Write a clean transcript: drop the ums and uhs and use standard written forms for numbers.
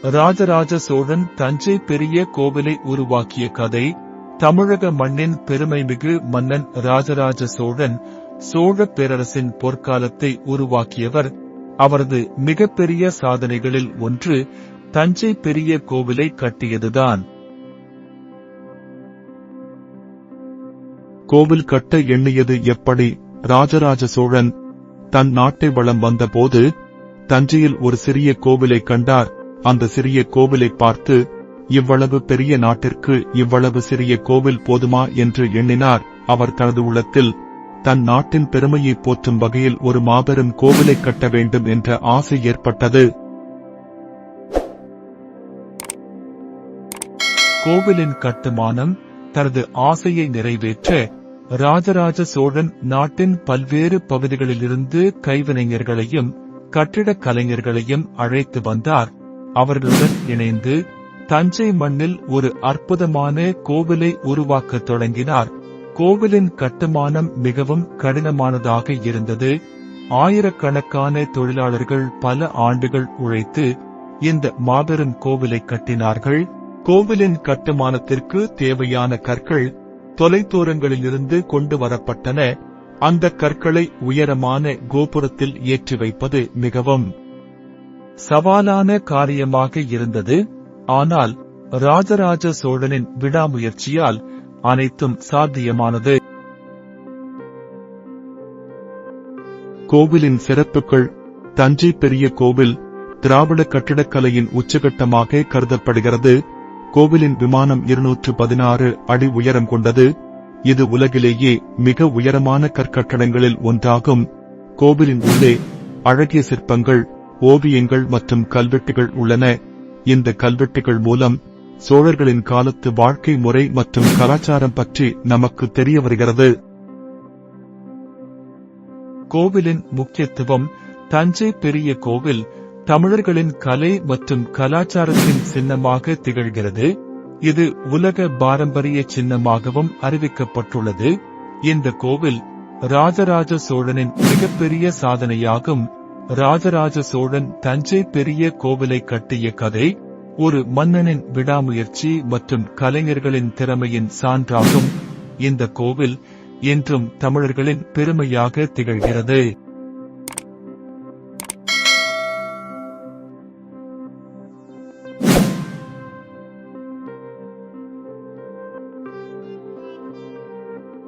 ராஜராஜ சோழன் தஞ்சை பெரிய கோவிலை உருவாக்கிய கதை. தமிழக மண்ணின் பெருமைமிகு மன்னன் ராஜராஜ சோழன் சோழ பேரரசின் பொற்காலத்தை உருவாக்கியவர். அவரது மிகப்பெரிய சாதனைகளில் ஒன்று தஞ்சை பெரிய கோவிலை கட்டியதுதான். கோவில் கட்ட எண்ணியது எப்படி? ராஜராஜ சோழன் தன் நாட்டை வலம் வந்தபோது தஞ்சையில் ஒரு சிறிய கோவிலை கண்டார். அந்த சிறிய கோவிலை பார்த்து, இவ்வளவு பெரிய நாட்டிற்கு இவ்வளவு சிறிய கோவில் போதுமா என்று எண்ணினார். அவர் தனது உள்ளத்தில் தன் நாட்டின் பெருமையை போற்றும் வகையில் ஒரு மாபெரும் கோவிலை கட்ட வேண்டும் என்ற ஆசை ஏற்பட்டது. கோவிலின் கட்டுமானம் தனது ஆசையை நிறைவேற்ற ராஜராஜ சோழன் நாட்டின் பல்வேறு பகுதிகளிலிருந்து கைவினைஞர்களையும் கட்டிடக் கலைஞர்களையும் அழைத்து வந்தார். அவர்களுடன் இணைந்து தஞ்சை மண்ணில் ஒரு அற்புதமான கோவிலை உருவாக்கத் தொடங்கினார். கோவிலின் கட்டுமானம் மிகவும் கடினமானதாக இருந்தது. ஆயிரக்கணக்கான தொழிலாளர்கள் பல ஆண்டுகள் உழைத்து இந்த மாபெரும் கோவிலை கட்டினார்கள். கோவிலின் கட்டுமானத்திற்கு தேவையான கற்கள் தொலைதூரங்களிலிருந்து கொண்டு வரப்பட்டன. அந்த கற்களை உயரமான கோபுரத்தில் ஏற்றி வைப்பது மிகவும் சவாலான காரியமாக இருந்தது. ஆனால் ராஜராஜ சோழனின் விடாமுயற்சியால் அனைத்தும் சாத்தியமானது. கோவிலின் சிறப்புகள். தஞ்சை பெரிய கோவில் திராவிட கட்டிடக்கலையின் உச்சகட்டமாக கருதப்படுகிறது. கோவிலின் விமானம் 216 அடி உயரம் கொண்டது. இது உலகிலேயே மிக உயரமான கற்கட்டடங்களில் ஒன்றாகும். கோவிலின் உள்ளே அழகிய சிற்பங்கள், ஓவியங்கள் மற்றும் கல்வெட்டுகள் உள்ளன. இந்த கல்வெட்டுகள் மூலம் சோழர்களின் காலத்து வாழ்க்கை முறை மற்றும் கலாச்சாரம் பற்றி நமக்கு தெரிய வருகிறது. கோவிலின் முக்கியத்துவம். தஞ்சை பெரிய கோவில் தமிழர்களின் கலை மற்றும் கலாச்சாரத்தின் சின்னமாக திகழ்கிறது. இது உலக பாரம்பரிய சின்னமாகவும் அறிவிக்கப்பட்டுள்ளது. இந்த கோவில் ராஜராஜ சோழனின் மிகப்பெரிய சாதனையாகும். ராஜராஜ சோழன் தஞ்சை பெரிய கோவிலை கட்டிய கதை ஒரு மன்னனின் விடாமுயற்சி மற்றும் கலைஞர்களின் திறமையின் சான்றாகும். இந்த கோவில் என்றும் தமிழர்களின் பெருமையாக திகழ்கிறது.